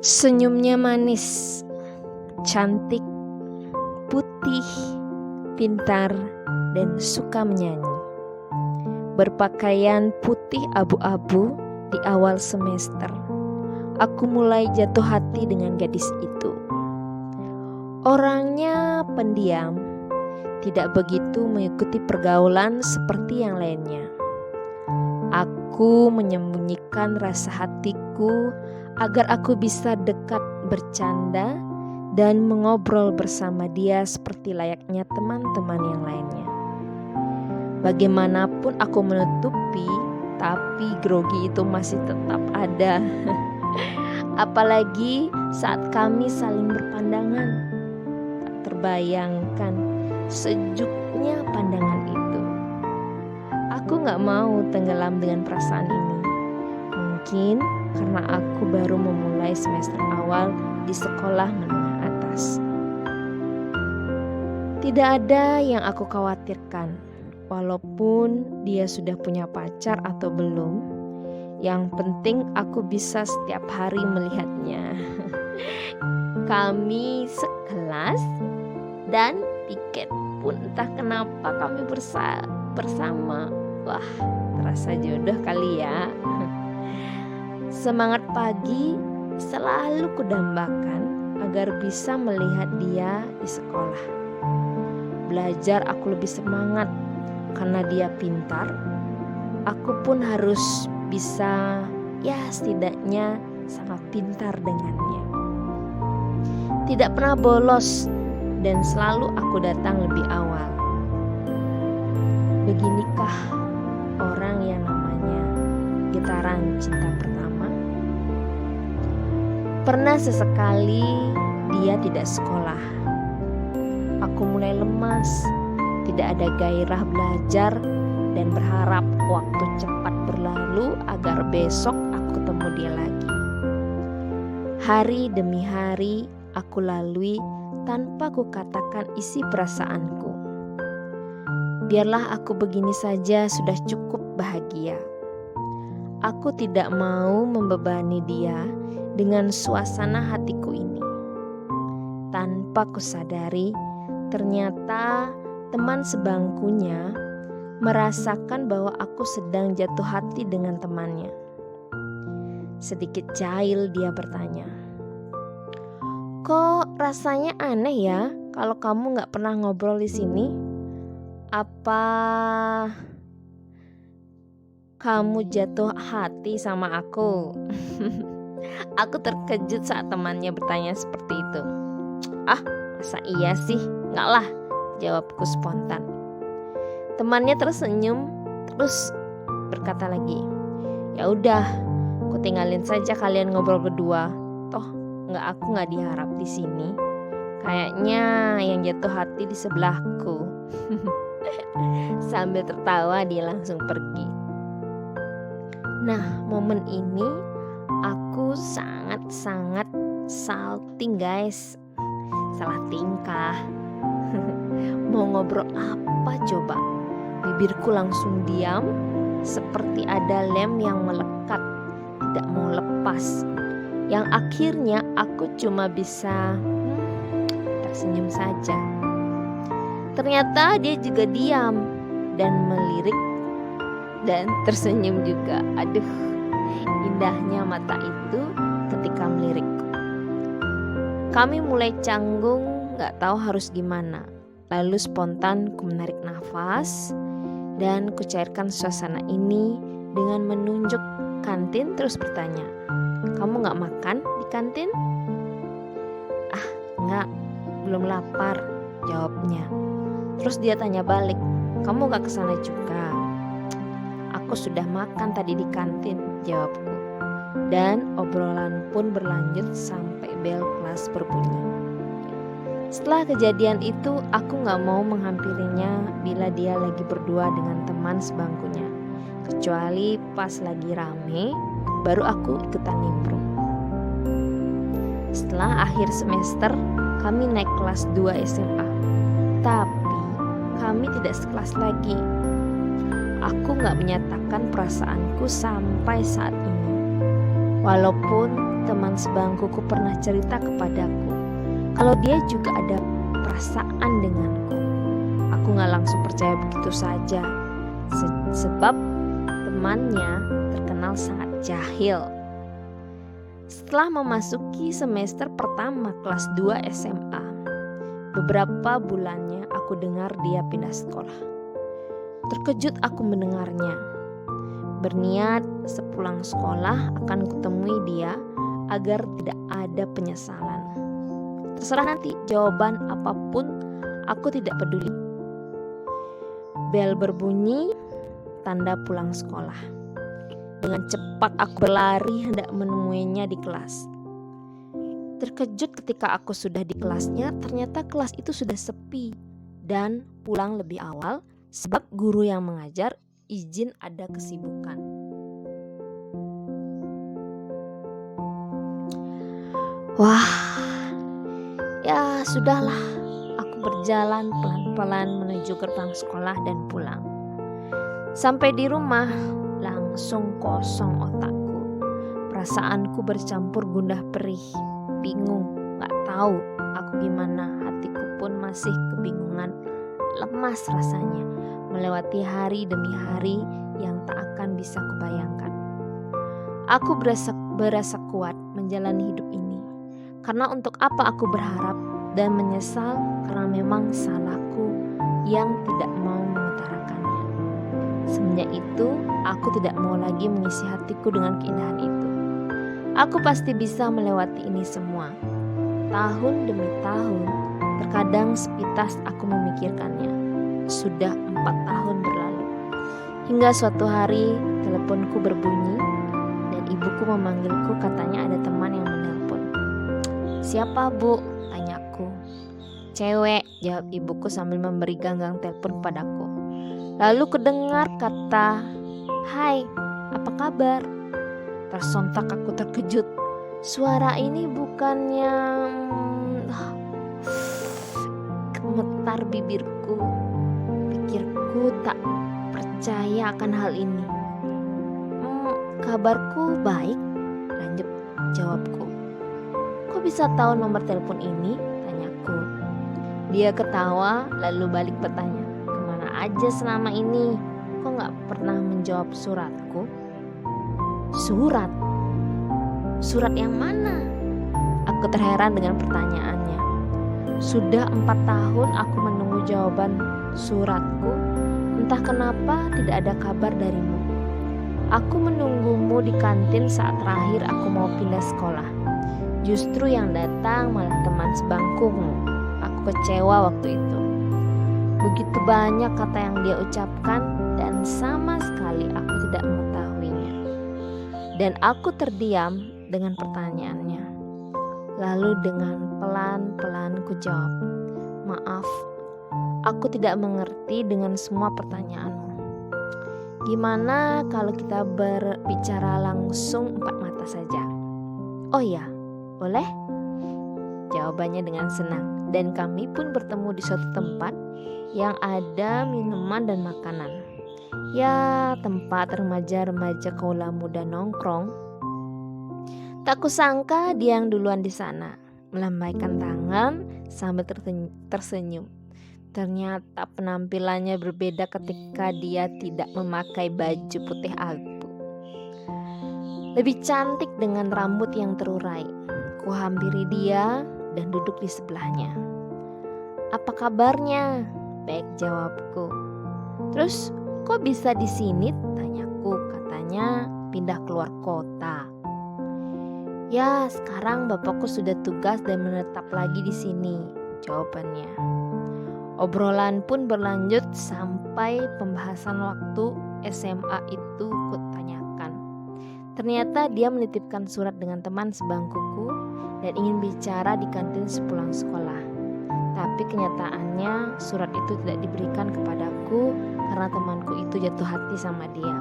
Senyumnya manis, cantik, putih, pintar, dan suka menyanyi. Berpakaian putih abu-abu di awal semester, aku mulai jatuh hati dengan gadis itu. Orangnya pendiam, tidak begitu mengikuti pergaulan seperti yang lainnya. Aku menyembunyikan rasa hatiku agar aku bisa dekat bercanda dan mengobrol bersama dia seperti layaknya teman-teman yang lainnya. Bagaimanapun aku menutupi, tapi grogi itu masih tetap ada. Apalagi saat kami saling berpandangan. Tak terbayangkan sejuknya pandangan itu. Aku gak mau tenggelam dengan perasaan ini. Mungkin karena aku baru memulai semester awal di sekolah menengah atas. Tidak ada yang aku khawatirkan, walaupun dia sudah punya pacar atau belum. Yang penting aku bisa setiap hari melihatnya. Kami sekelas dan piket pun entah kenapa kami bersama. Wah, terasa jodoh kali ya. Semangat pagi selalu kudambakan agar bisa melihat dia di sekolah. Belajar aku lebih semangat karena dia pintar. Aku pun harus bisa, setidaknya sama pintar dengannya. Tidak pernah bolos dan selalu aku datang lebih awal. Beginikah orang yang namanya getaran cinta pertama? Pernah sesekali dia tidak sekolah. Aku mulai lemas, tidak ada gairah belajar dan berharap waktu cepat berlalu agar besok aku ketemu dia lagi. Hari demi hari aku lalui tanpa ku katakan isi perasaanku. Biarlah aku begini saja sudah cukup bahagia. Aku tidak mau membebani dia dengan suasana hatiku ini. Tanpa kusadari, ternyata teman sebangkunya merasakan bahwa aku sedang jatuh hati dengan temannya. Sedikit jahil dia bertanya, "Kok rasanya aneh ya kalau kamu gak pernah ngobrol di sini? Apa kamu jatuh hati sama aku?" Aku terkejut saat temannya bertanya seperti itu. Masa iya sih? Enggak lah, jawabku spontan. Temannya tersenyum terus berkata lagi, "Ya udah, aku tinggalin saja kalian ngobrol berdua. Toh aku nggak diharap di sini. Kayaknya yang jatuh hati di sebelahku." Sambil tertawa dia langsung pergi. Nah, momen ini aku sangat salting guys. Salah tingkah. Mau ngobrol apa coba? Bibirku langsung diam, seperti ada lem yang melekat, tidak mau lepas. Yang akhirnya aku cuma bisa tersenyum saja. Ternyata dia juga diam dan melirik dan tersenyum juga. Aduh, indahnya mata itu ketika melirik. Kami mulai canggung, gak tahu harus gimana. Lalu spontan ku menarik nafas dan ku cairkan suasana ini dengan menunjuk kantin terus bertanya, "Kamu gak makan di kantin?" Enggak, belum lapar, jawabnya. Terus dia tanya balik, "Kamu gak kesana juga?" "Aku sudah makan tadi di kantin," jawabku. Dan obrolan pun berlanjut sampai bel kelas berbunyi. Setelah kejadian itu, aku gak mau menghampirinya bila dia lagi berdua dengan teman sebangkunya. Kecuali pas lagi rame, baru aku ikutan nimbrung. Setelah akhir semester, kami naik kelas 2 SMA. Tapi kami tidak sekelas lagi. Aku gak menyatakan perasaanku sampai saat ini. Walaupun teman sebangkuku pernah cerita kepadaku kalau dia juga ada perasaan denganku. Aku gak langsung percaya begitu saja, sebab temannya terkenal sangat jahil. Setelah memasuki semester pertama kelas 2 SMA, beberapa bulannya aku dengar dia pindah sekolah. Terkejut aku mendengarnya. Berniat sepulang sekolah akan kutemui dia agar tidak ada penyesalan. Terserah nanti jawaban apapun, aku tidak peduli. Bel berbunyi, tanda pulang sekolah. Dengan cepat aku berlari hendak menemuinya di kelas. Terkejut ketika aku sudah di kelasnya, ternyata kelas itu sudah sepi dan pulang lebih awal sebab guru yang mengajar izin ada kesibukan. Wah, ya sudahlah, aku berjalan pelan-pelan menuju gerbang sekolah dan pulang. Sampai di rumah, langsung kosong otakku. Perasaanku bercampur gundah perih, bingung, gak tahu aku gimana. Hatiku pun masih kebingungan, lemas rasanya, melewati hari demi hari yang tak akan bisa kubayangkan. Aku berasa kuat menjalani hidup ini, karena untuk apa aku berharap dan menyesal karena memang salahku yang tidak mau mengutarakannya. Semenjak itu, aku tidak mau lagi mengisi hatiku dengan keindahan itu. Aku pasti bisa melewati ini semua. Tahun demi tahun, terkadang sepintas aku memikirkannya. Sudah 4 tahun berlalu. Hingga suatu hari, teleponku berbunyi dan ibuku memanggilku, katanya ada teman yang menelpon. "Siapa, Bu?" tanyaku. "Cewek," jawab ibuku sambil memberi ganggang telepon padaku. Lalu kedengar kata, "Hai, apa kabar?" Tersontak aku terkejut. Suara ini bukannya... Gemetar bibirku. Pikirku tak percaya akan hal ini. "Kabarku baik," lanjut jawabku. "Kok bisa tahu nomor telepon ini?" tanyaku. Dia ketawa lalu balik bertanya, "Kemana aja selama ini? Kok gak pernah menjawab suratku?" "Surat? Surat yang mana?" Aku terheran dengan pertanyaannya. Sudah 4 tahun aku menunggu jawaban suratku. Entah kenapa tidak ada kabar darimu. Aku menunggumu di kantin saat terakhir aku mau pindah sekolah. Justru yang datang malah teman sebangkumu. Aku kecewa waktu itu. Begitu banyak kata yang dia ucapkan dan sama sekali aku tidak mengetahuinya. Dan aku terdiam dengan pertanyaannya. Lalu dengan pelan-pelan ku jawab, "Maaf, aku tidak mengerti dengan semua pertanyaanmu. Gimana kalau kita berbicara langsung 4 mata saja?" "Oh ya, boleh?" jawabannya dengan senang. Dan kami pun bertemu di suatu tempat yang ada minuman dan makanan. Ya, tempat remaja-remaja kaula muda nongkrong. Tak kusangka dia yang duluan di sana, melambaikan tangan sambil tersenyum. Ternyata penampilannya berbeda ketika dia tidak memakai baju putih abu. Lebih cantik dengan rambut yang terurai. Kuhampiri dia dan duduk di sebelahnya. "Apa kabarnya?" "Baik," jawabku. "Terus kok bisa di sini?" tanyaku. Katanya pindah keluar kota. "Ya, sekarang bapakku sudah tugas dan menetap lagi di sini," jawabannya. Obrolan pun berlanjut sampai pembahasan waktu SMA itu kutanyakan. Ternyata dia menitipkan surat dengan teman sebangkuku dan ingin bicara di kantin sepulang sekolah. Tapi kenyataannya surat itu tidak diberikan kepadaku karena temanku itu jatuh hati sama dia.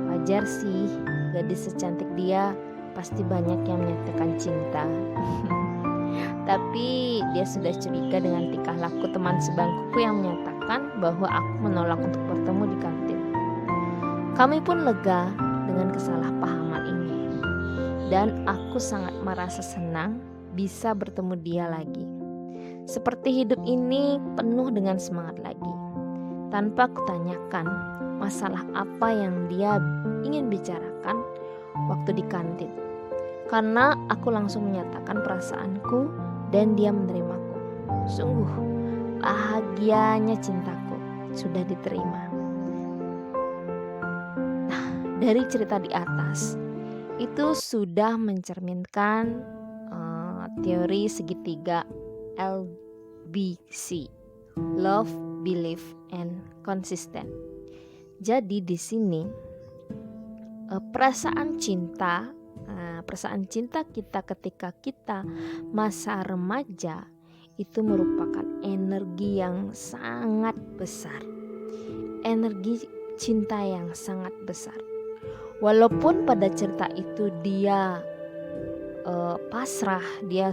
Wajar sih, gadis secantik dia pasti banyak yang menyatakan cinta. Tapi dia sudah curiga dengan tingkah laku teman sebangkuku yang menyatakan bahwa aku menolak untuk bertemu di kantin. Kami pun lega dengan kesalahpahaman ini. dan aku sangat merasa senang bisa bertemu dia lagi. Seperti hidup ini penuh dengan semangat lagi. Tanpa kutanyakan masalah apa yang dia ingin bicarakan waktu di kantin. Karena aku langsung menyatakan perasaanku dan dia menerimaku. Sungguh bahagianya cintaku sudah diterima. Nah, dari cerita di atas itu sudah mencerminkan teori segitiga LBC, Love, Belief, and Consistent. Jadi di sini perasaan cinta kita ketika kita masa remaja itu merupakan energi yang sangat besar, energi cinta yang sangat besar. Walaupun pada cerita itu dia pasrah, dia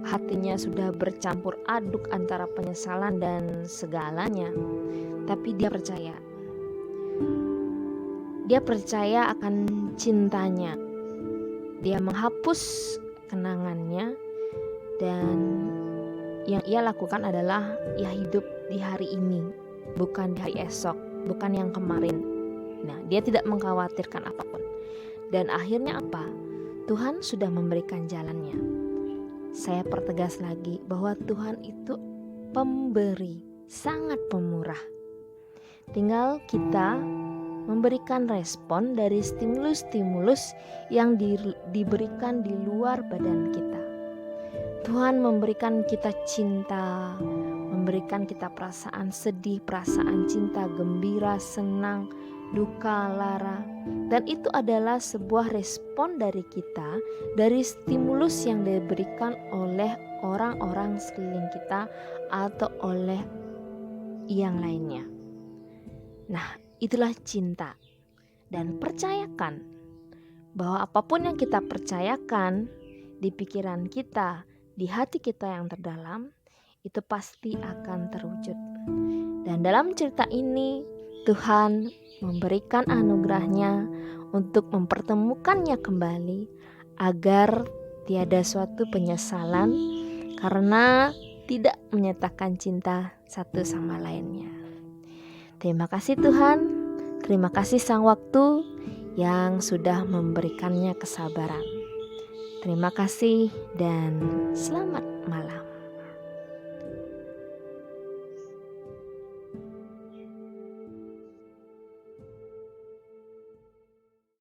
hatinya sudah bercampur aduk antara penyesalan dan segalanya, tapi dia percaya akan cintanya. Dia menghapus kenangannya, dan yang ia lakukan adalah ya hidup di hari ini, bukan di hari esok, bukan yang kemarin. Nah, dia tidak mengkhawatirkan apapun. Dan akhirnya apa? Tuhan sudah memberikan jalannya. Saya pertegas lagi bahwa Tuhan itu pemberi, sangat pemurah. Tinggal kita memberikan respon dari stimulus-stimulus yang diberikan di luar badan kita. Tuhan memberikan kita cinta, memberikan kita perasaan sedih, perasaan cinta, gembira, senang, duka, lara. Dan itu adalah sebuah respon dari kita, dari stimulus yang diberikan oleh orang-orang sekeliling kita atau oleh yang lainnya. Nah, itulah cinta. Dan percayakan bahwa apapun yang kita percayakan di pikiran kita, di hati kita yang terdalam, itu pasti akan terwujud. Dan dalam cerita ini Tuhan memberikan anugerahnya untuk mempertemukannya kembali agar tiada suatu penyesalan karena tidak menyatakan cinta satu sama lainnya. Terima kasih Tuhan, terima kasih Sang Waktu yang sudah memberikannya kesabaran. Terima kasih dan selamat malam.